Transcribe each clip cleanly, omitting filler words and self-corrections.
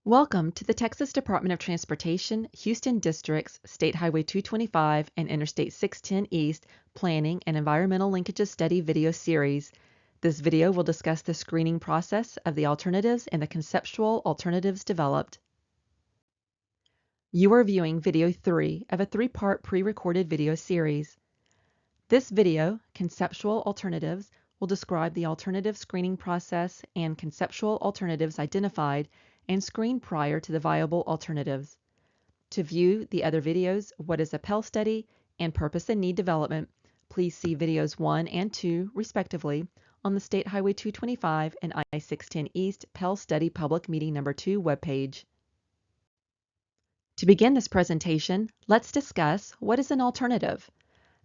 Welcome to the Texas Department of Transportation, Houston District's State Highway 225 and Interstate 610 East Planning and Environmental Linkages Study video series. This video will discuss the screening process of the alternatives and the conceptual alternatives developed. You are viewing video 3 of a 3-part pre-recorded video series. This video, Conceptual Alternatives, will describe the alternative screening process and conceptual alternatives identified and screened prior to the viable alternatives. To view the other videos, What is a Pell Study and Purpose and Need Development, please see videos 1 and 2, respectively, on the State Highway 225 and I-610 East Pell Study Public Meeting No. 2 webpage. To begin this presentation, let's discuss what is an alternative.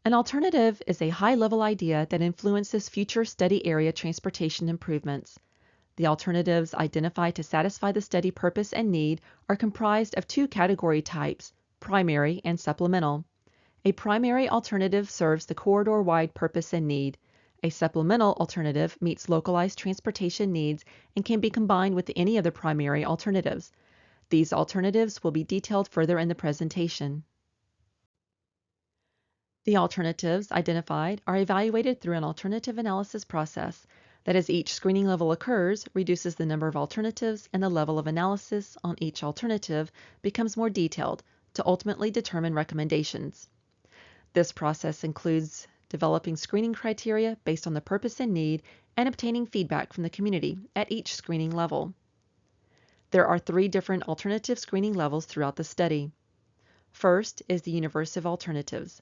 An alternative is a high-level idea that influences future study area transportation improvements. The alternatives identified to satisfy the study purpose and need are comprised of two category types, primary and supplemental. A primary alternative serves the corridor-wide purpose and need. A supplemental alternative meets localized transportation needs and can be combined with any of the primary alternatives. These alternatives will be detailed further in the presentation. The alternatives identified are evaluated through an alternative analysis process that, as each screening level occurs, reduces the number of alternatives and the level of analysis on each alternative becomes more detailed to ultimately determine recommendations. This process includes developing screening criteria based on the purpose and need and obtaining feedback from the community at each screening level. There are 3 different alternative screening levels throughout the study. First is the universe of alternatives.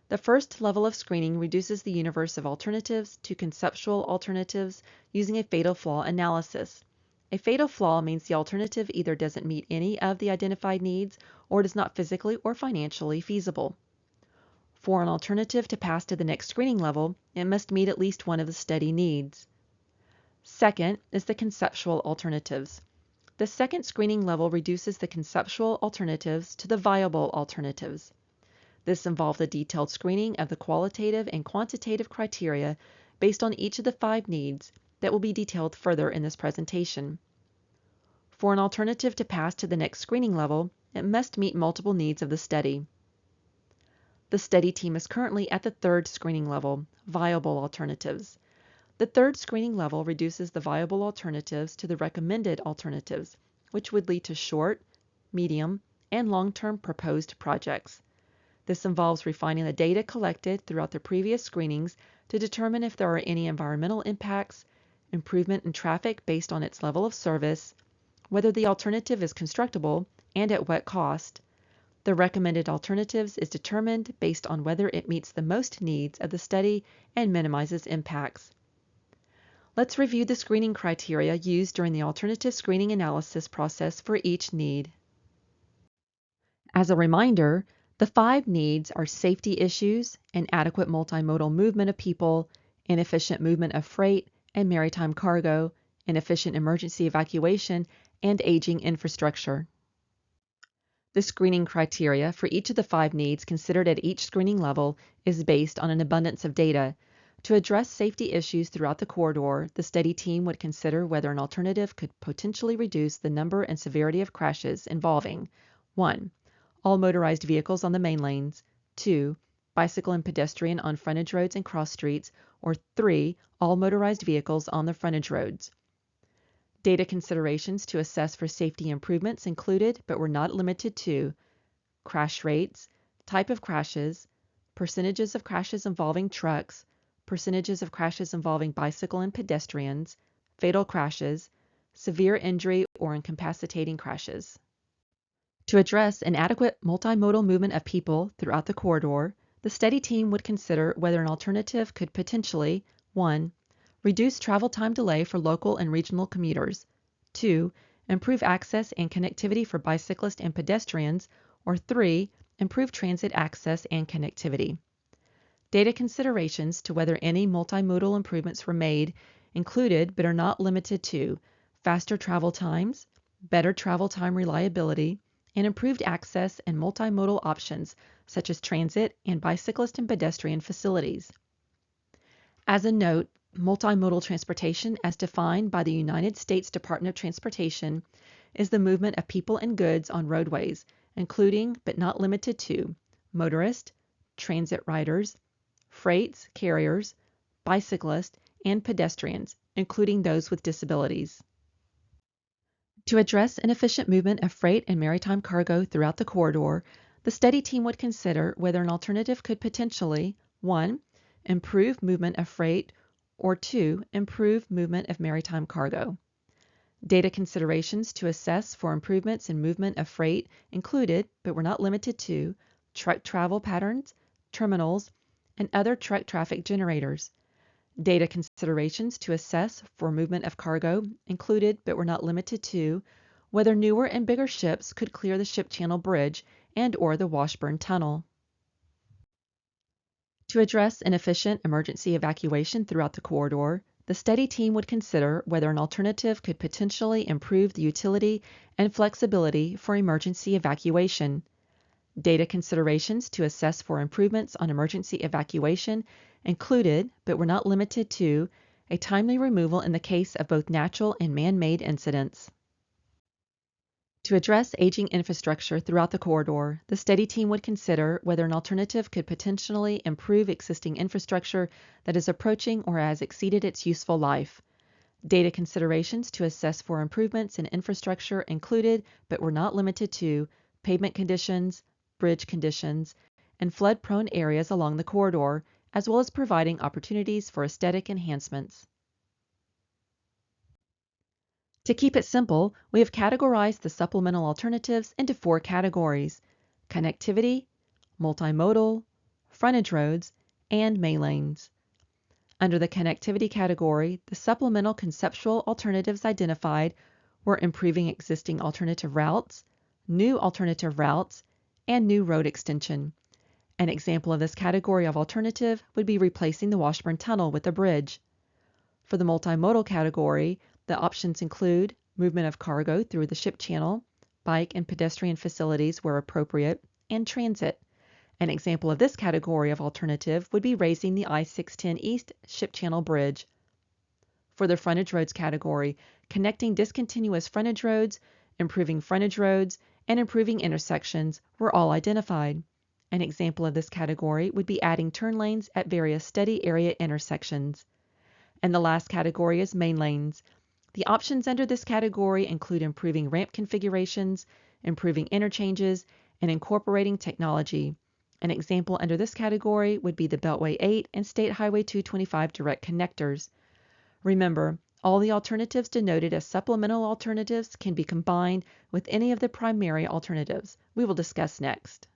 The first level of screening reduces the universe of alternatives to conceptual alternatives using a fatal flaw analysis. A fatal flaw means the alternative either doesn't meet any of the identified needs or it is not physically or financially feasible. For an alternative to pass to the next screening level, it must meet at least one of the study needs. Second is the conceptual alternatives. The second screening level reduces the conceptual alternatives to the viable alternatives. This involves a detailed screening of the qualitative and quantitative criteria based on each of the 5 needs that will be detailed further in this presentation. For an alternative to pass to the next screening level, it must meet multiple needs of the study. The study team is currently at the 3rd screening level, viable alternatives. The 3rd screening level reduces the viable alternatives to the recommended alternatives, which would lead to short, medium, and long-term proposed projects. This involves refining the data collected throughout the previous screenings to determine if there are any environmental impacts, improvement in traffic based on its level of service, whether the alternative is constructible, and at what cost. The recommended alternatives is determined based on whether it meets the most needs of the study and minimizes impacts. Let's review the screening criteria used during the alternative screening analysis process for each need. As a reminder, the 5 needs are safety issues, inadequate multimodal movement of people, inefficient movement of freight and maritime cargo, inefficient emergency evacuation, and aging infrastructure. The screening criteria for each of the 5 needs considered at each screening level is based on an abundance of data. To address safety issues throughout the corridor, the study team would consider whether an alternative could potentially reduce the number and severity of crashes involving 1. All motorized vehicles on the main lanes, 2. Bicycle and pedestrian on frontage roads and cross streets, or 3. All motorized vehicles on the frontage roads. Data considerations to assess for safety improvements included, but were not limited to, crash rates, type of crashes, percentages of crashes involving trucks, percentages of crashes involving bicycle and pedestrians, fatal crashes, severe injury or incapacitating crashes. To address inadequate multimodal movement of people throughout the corridor, the study team would consider whether an alternative could potentially 1. Reduce travel time delay for local and regional commuters, 2. Improve access and connectivity for bicyclists and pedestrians, or 3. Improve transit access and connectivity. Data considerations to whether any multimodal improvements were made included but are not limited to faster travel times, better travel time reliability, and improved access and multimodal options such as transit and bicyclist and pedestrian facilities. As a note, multimodal transportation as defined by the United States Department of Transportation is the movement of people and goods on roadways, including but not limited to motorists, transit riders, freights carriers, bicyclists, and pedestrians, including those with disabilities. To address inefficient movement of freight and maritime cargo throughout the corridor, the study team would consider whether an alternative could potentially 1. Improve movement of freight, or 2. Improve movement of maritime cargo. Data considerations to assess for improvements in movement of freight included, but were not limited to, truck travel patterns, terminals, and other truck traffic generators. Data considerations to assess for movement of cargo included, but were not limited to, whether newer and bigger ships could clear the ship channel bridge and/or the Washburn Tunnel. To address inefficient emergency evacuation throughout the corridor, the study team would consider whether an alternative could potentially improve the utility and flexibility for emergency evacuation. Data considerations to assess for improvements on emergency evacuation included, but were not limited to, a timely removal in the case of both natural and man-made incidents. To address aging infrastructure throughout the corridor, the study team would consider whether an alternative could potentially improve existing infrastructure that is approaching or has exceeded its useful life. Data considerations to assess for improvements in infrastructure included, but were not limited to, pavement conditions, bridge conditions, and flood-prone areas along the corridor, as well as providing opportunities for aesthetic enhancements. To keep it simple, we have categorized the supplemental alternatives into 4 categories: connectivity, multimodal, frontage roads, and main lanes. Under the connectivity category, the supplemental conceptual alternatives identified were improving existing alternative routes, new alternative routes, and new road extension. An example of this category of alternative would be replacing the Washburn Tunnel with a bridge. For the multimodal category, the options include movement of cargo through the ship channel, bike and pedestrian facilities where appropriate, and transit. An example of this category of alternative would be raising the I-610 East Ship Channel Bridge. For the frontage roads category, connecting discontinuous frontage roads, improving frontage roads, and improving intersections were all identified. An example of this category would be adding turn lanes at various study area intersections. And the last category is main lanes. The options under this category include improving ramp configurations, improving interchanges, and incorporating technology. An example under this category would be the Beltway 8 and State Highway 225 direct connectors. Remember, all the alternatives denoted as supplemental alternatives can be combined with any of the primary alternatives we will discuss next.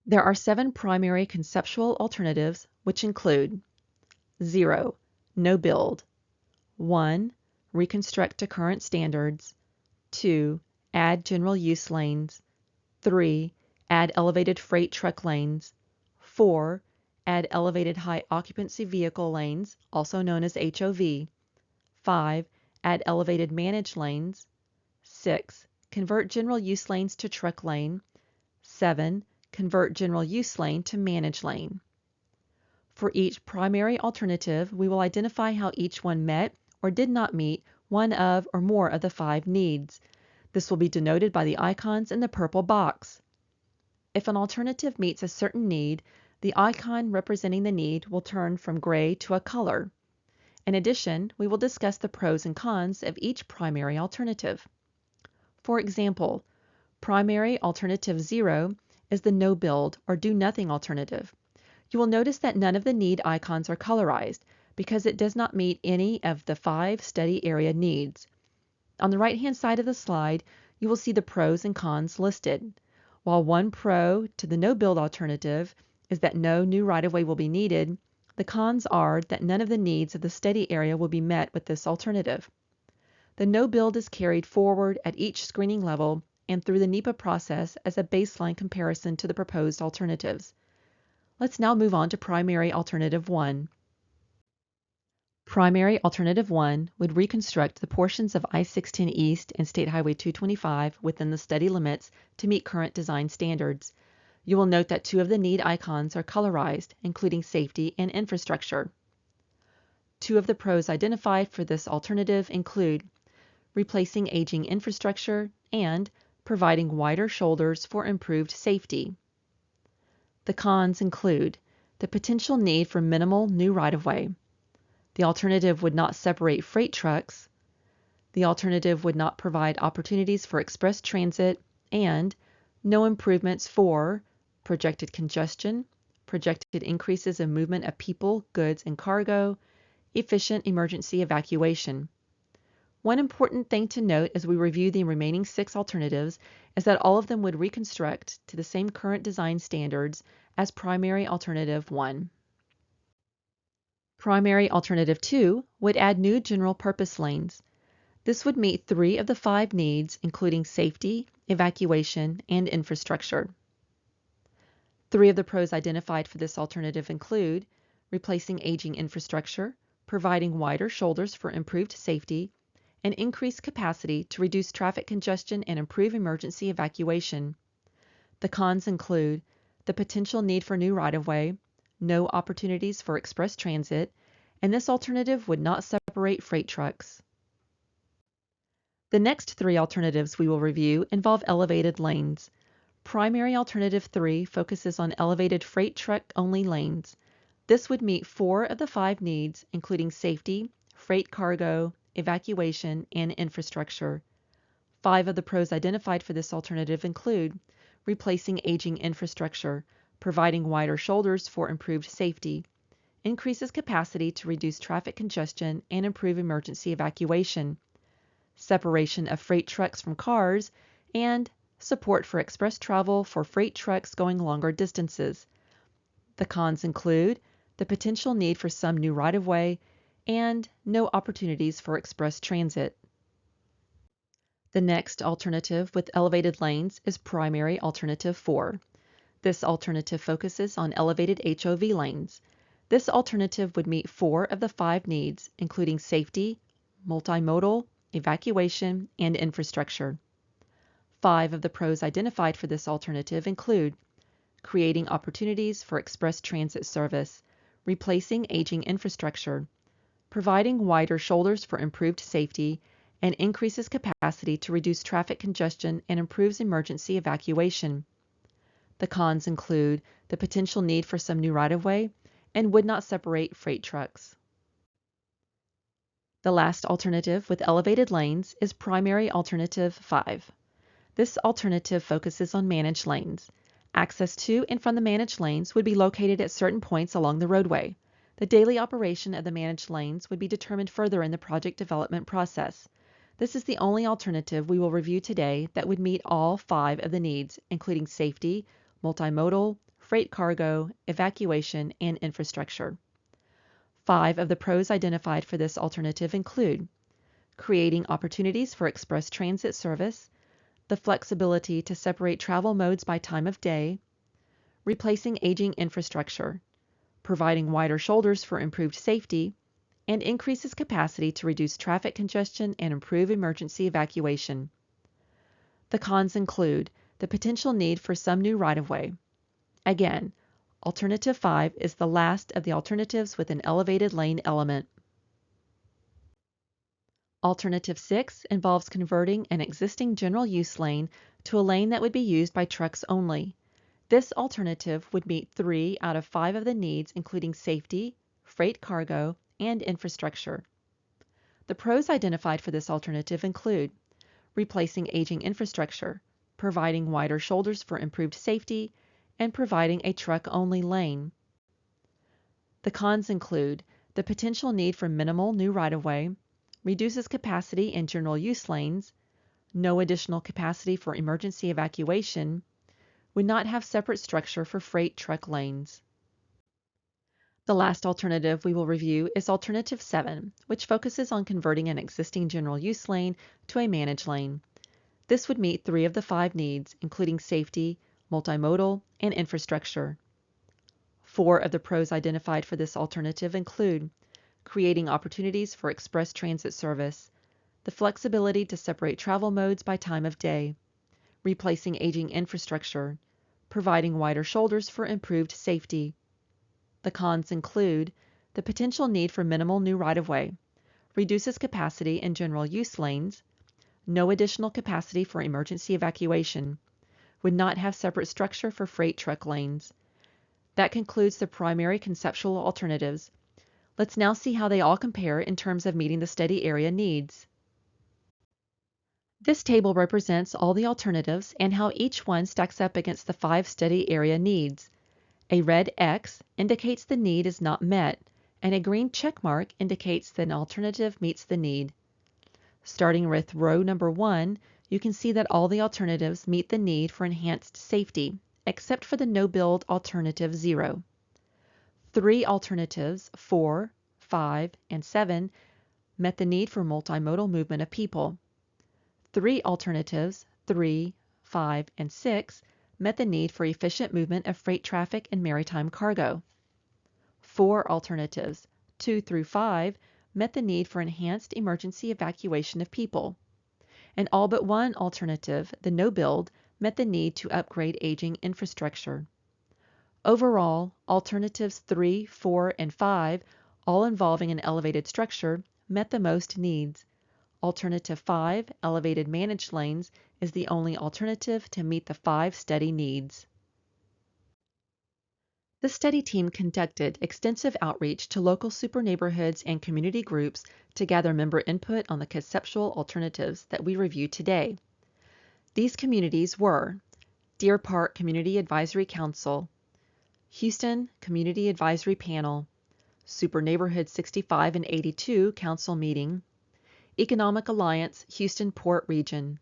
There are 7 primary conceptual alternatives, which include 0. No build. 1. Reconstruct to current standards. 2. Add general use lanes. 3. Add elevated freight truck lanes. 4. Add elevated high occupancy vehicle lanes, also known as HOV. 5. Add elevated managed lanes. 6. Convert general use lanes to truck lane. 7. Convert general use lane to managed lane. For each primary alternative, we will identify how each one met or did not meet one of or more of the 5 needs. This will be denoted by the icons in the purple box. If an alternative meets a certain need, the icon representing the need will turn from gray to a color. In addition, we will discuss the pros and cons of each primary alternative. For example, primary alternative 0 is the no build or do nothing alternative. You will notice that none of the need icons are colorized because it does not meet any of the 5 study area needs. On the right-hand side of the slide, you will see the pros and cons listed. While one pro to the no build alternative is that no new right-of-way will be needed, the cons are that none of the needs of the study area will be met with this alternative. The no build is carried forward at each screening level and through the NEPA process as a baseline comparison to the proposed alternatives. Let's now move on to primary alternative 1. Primary alternative 1 would reconstruct the portions of I-610 East and State Highway 225 within the study limits to meet current design standards. You will note that 2 of the need icons are colorized, including safety and infrastructure. 2 of the pros identified for this alternative include replacing aging infrastructure, and providing wider shoulders for improved safety. The cons include the potential need for minimal new right-of-way. The alternative would not separate freight trucks. The alternative would not provide opportunities for express transit, and no improvements for projected congestion, projected increases in movement of people, goods, and cargo, efficient emergency evacuation. One important thing to note as we review the remaining 6 alternatives is that all of them would reconstruct to the same current design standards as primary alternative 1. Primary alternative 2 would add new general purpose lanes. This would meet 3 of the 5 needs, including safety, evacuation, and infrastructure. 3 of the pros identified for this alternative include replacing aging infrastructure, providing wider shoulders for improved safety, and increased capacity to reduce traffic congestion and improve emergency evacuation. The cons include the potential need for new right-of-way, no opportunities for express transit, and this alternative would not separate freight trucks. The next 3 alternatives we will review involve elevated lanes. Primary alternative 3 focuses on elevated freight truck-only lanes. This would meet 4 of the 5 needs, including safety, freight cargo, evacuation, and infrastructure. 5 of the pros identified for this alternative include replacing aging infrastructure, providing wider shoulders for improved safety, increases capacity to reduce traffic congestion and improve emergency evacuation, separation of freight trucks from cars, and support for express travel for freight trucks going longer distances. The cons include the potential need for some new right-of-way and no opportunities for express transit. The next alternative with elevated lanes is primary alternative 4. This alternative focuses on elevated HOV lanes. This alternative would meet 4 of the 5 needs, including safety, multimodal, evacuation, and infrastructure. 5 of the pros identified for this alternative include creating opportunities for express transit service, replacing aging infrastructure, providing wider shoulders for improved safety, and increases capacity to reduce traffic congestion and improves emergency evacuation. The cons include the potential need for some new right-of-way and would not separate freight trucks. The last alternative with elevated lanes is primary alternative 5. This alternative focuses on managed lanes. Access to and from the managed lanes would be located at certain points along the roadway. The daily operation of the managed lanes would be determined further in the project development process. This is the only alternative we will review today that would meet all 5 of the needs, including safety, multimodal, freight cargo, evacuation, and infrastructure. 5 of the pros identified for this alternative include creating opportunities for express transit service, the flexibility to separate travel modes by time of day, replacing aging infrastructure, providing wider shoulders for improved safety, and increases capacity to reduce traffic congestion and improve emergency evacuation. The cons include the potential need for some new right-of-way. Again, Alternative 5 is the last of the alternatives with an elevated lane element. Alternative 6 involves converting an existing general use lane to a lane that would be used by trucks only. This alternative would meet 3 out of 5 of the needs, including safety, freight cargo, and infrastructure. The pros identified for this alternative include replacing aging infrastructure, providing wider shoulders for improved safety, and providing a truck-only lane. The cons include the potential need for minimal new right-of-way, reduces capacity in general use lanes, no additional capacity for emergency evacuation, would not have separate structure for freight truck lanes. The last alternative we will review is Alternative 7, which focuses on converting an existing general use lane to a managed lane. This would meet 3 of the 5 needs, including safety, multimodal, and infrastructure. 4 of the pros identified for this alternative include creating opportunities for express transit service, the flexibility to separate travel modes by time of day, replacing aging infrastructure, providing wider shoulders for improved safety. The cons include the potential need for minimal new right-of-way, reduces capacity in general use lanes, no additional capacity for emergency evacuation, would not have separate structure for freight truck lanes. That concludes the primary conceptual alternatives. Let's now see how they all compare in terms of meeting the study area needs. This table represents all the alternatives and how each one stacks up against the 5 study area needs. A red X indicates the need is not met, and a green check mark indicates that an alternative meets the need. Starting with row number 1, you can see that all the alternatives meet the need for enhanced safety, except for the no-build alternative 0. 3 alternatives, 4, 5, and 7, met the need for multimodal movement of people. 3 alternatives, 3, 5, and 6, met the need for efficient movement of freight traffic and maritime cargo. 4 alternatives, 2 through 5, met the need for enhanced emergency evacuation of people. And all but 1 alternative, the no-build, met the need to upgrade aging infrastructure. Overall, alternatives 3, 4, and 5, all involving an elevated structure, met the most needs. Alternative 5, elevated managed lanes, is the only alternative to meet the 5 study needs. The study team conducted extensive outreach to local super neighborhoods and community groups to gather member input on the conceptual alternatives that we review today. These communities were Deer Park Community Advisory Council, Houston Community Advisory Panel, Super Neighborhood 65 and 82 Council Meeting, Economic Alliance Houston Port Region,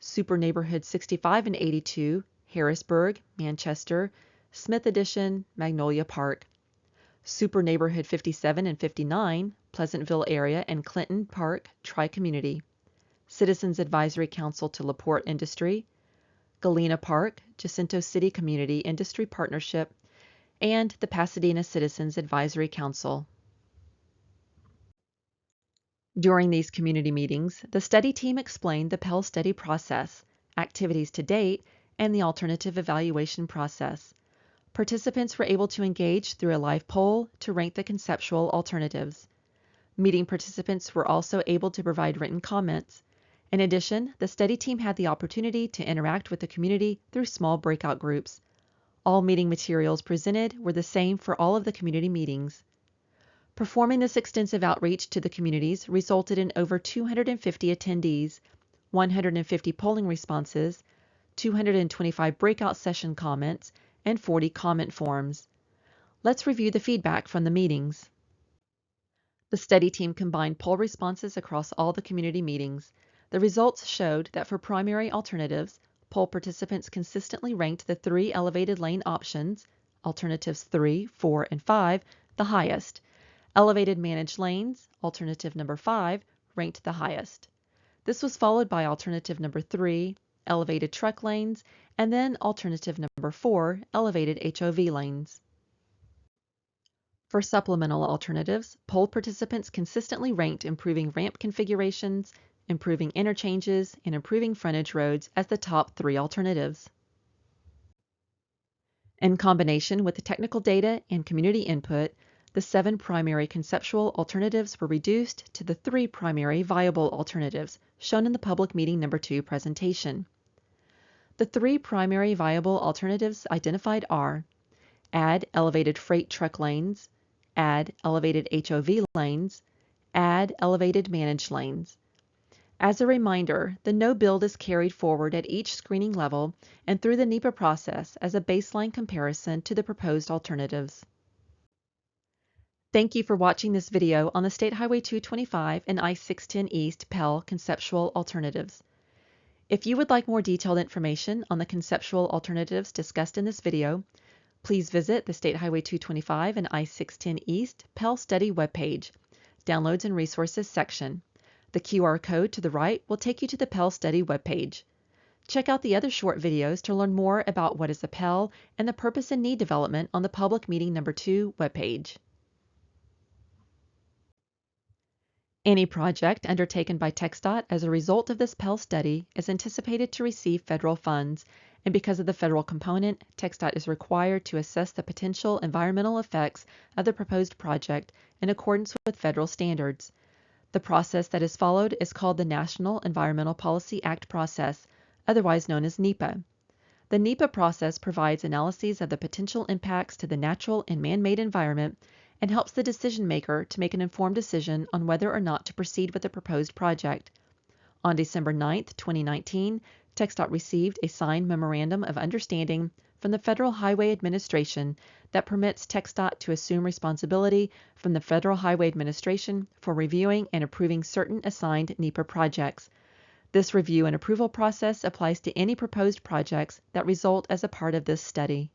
Super Neighborhood 65 and 82 Harrisburg, Manchester, Smith Addition, Magnolia Park, Super Neighborhood 57 and 59 Pleasantville Area and Clinton Park Tri-Community, Citizens Advisory Council to LaPorte Industry, Galena Park, Jacinto City Community Industry Partnership, and the Pasadena Citizens Advisory Council. During these community meetings, the study team explained the Pell study process, activities to date, and the alternative evaluation process. Participants were able to engage through a live poll to rank the conceptual alternatives. Meeting participants were also able to provide written comments. In addition, the study team had the opportunity to interact with the community through small breakout groups. All meeting materials presented were the same for all of the community meetings. Performing this extensive outreach to the communities resulted in over 250 attendees, 150 polling responses, 225 breakout session comments, and 40 comment forms. Let's review the feedback from the meetings. The study team combined poll responses across all the community meetings. The results showed that for primary alternatives, poll participants consistently ranked the 3 elevated lane options, alternatives 3, 4, and 5, the highest. Elevated managed lanes, alternative number 5, ranked the highest. This was followed by alternative number 3, elevated truck lanes, and then alternative number 4, elevated HOV lanes. For supplemental alternatives, poll participants consistently ranked improving ramp configurations, improving interchanges, and improving frontage roads as the top 3 alternatives. In combination with the technical data and community input, the 7 primary conceptual alternatives were reduced to the 3 primary viable alternatives shown in the public meeting number 2 presentation. The 3 primary viable alternatives identified are add elevated freight truck lanes, add elevated HOV lanes, add elevated managed lanes. As a reminder, the no-build is carried forward at each screening level and through the NEPA process as a baseline comparison to the proposed alternatives. Thank you for watching this video on the State Highway 225 and I-610 East Pell Conceptual Alternatives. If you would like more detailed information on the conceptual alternatives discussed in this video, please visit the State Highway 225 and I-610 East Pell Study webpage, Downloads and Resources section. The QR code to the right will take you to the Pell Study webpage. Check out the other short videos to learn more about what is a Pell and the purpose and need development on the Public Meeting Number 2 webpage. Any project undertaken by TxDOT as a result of this Pell study is anticipated to receive federal funds, and because of the federal component, TxDOT is required to assess the potential environmental effects of the proposed project in accordance with federal standards. The process that is followed is called the National Environmental Policy Act process, otherwise known as NEPA. The NEPA process provides analyses of the potential impacts to the natural and man-made environment and helps the decision maker to make an informed decision on whether or not to proceed with the proposed project. On December 9, 2019, TxDOT received a signed Memorandum of Understanding from the Federal Highway Administration that permits TxDOT to assume responsibility from the Federal Highway Administration for reviewing and approving certain assigned NEPA projects. This review and approval process applies to any proposed projects that result as a part of this study.